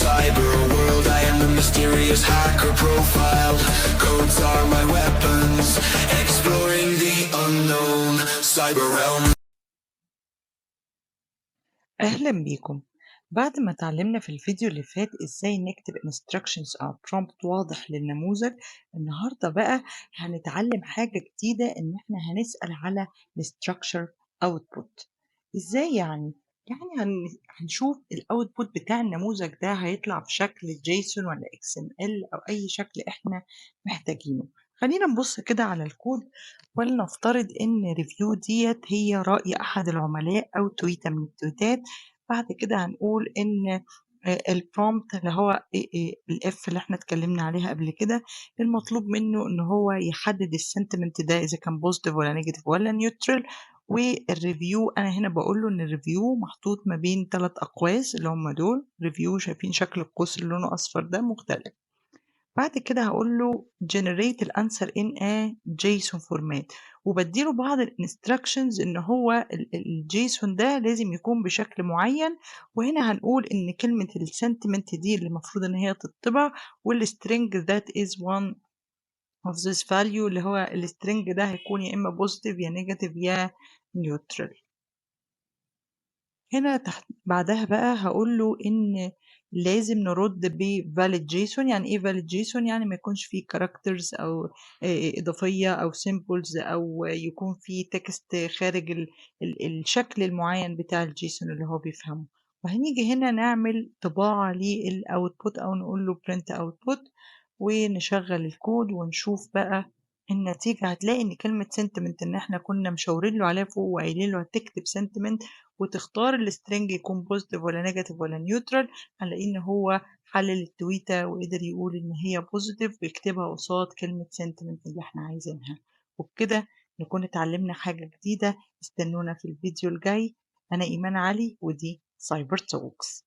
cyber world. I am the mysterious hacker profiled. Codes are my weapons, exploring the unknown cyber realm. أهلا بيكم. بعد ما اتعلمنا في الفيديو اللي فات إزاي نكتب instructions أو prompt واضح للنموذج، النهاردة بقى هنتعلم حاجة جديدة إن إحنا هنسأل على structure output. إزاي يعني؟ هنشوف الأوتبوت بتاع النموذج ده هيطلع في شكل جيسون ولا XML أو أي شكل إحنا محتاجينه. خلينا نبص كده على الكود ولنفترض إن ريفيو ديت هي رأي أحد العملاء أو تويتة من التويتات. بعد كده هنقول إن الprompt اللي هو الF اللي إحنا اتكلمنا عليها قبل كده، المطلوب منه إن هو يحدد الsentiment ده إذا كان positive ولا negative ولا neutral. والreview أنا هنا باقول له إن الreview محطوط ما بين 3 أقواس اللي هم دول، review شايفين شكل القوس اللي لونه أصفر ده مختلف. بعد كده هاقول له generate الanswer in a JSON format، وبادّي له بعض الinstructions إن هو الJSON ده لازم يكون بشكل معيّن. وهنا هنقول إن كلمة الsentiment دي اللي المفروض إن هي تطبع، والstring that is one of this value اللي هو الstring ده هيكون يا إما positive يا negative يا neutral. هنا تحت بعدها بقى هاقول له إن لازم نرُد بvalid JSON. يعني إيه valid JSON؟ يعني ما يكونش فيه characters أو إضافية أو symbols أو يكون فيه text خارج الشكل المعيّن بتاع الJSON اللي هو بيفهمه. وهنيجي هنا نعمل طباعة للoutput أو نقول له print output ونشغّل الكود ونشوف بقى النتيجة. هتلاقي إن كلمة sentiment إن إحنا كنا مشاورين له عليها فوق وقايلين له هتكتب sentiment وتختار الstring يكون positive ولا negative ولا neutral، هنلاقيه إن هو حلل التويتة وقدر يقول إن هي positive ويكتبها قصاد كلمة sentiment اللي إحنا عايزينها. وبكده نكون اتعلمنا حاجة جديدة. استنونا في الفيديو الجاي. أنا إيمان علي ودي سايبر توكس.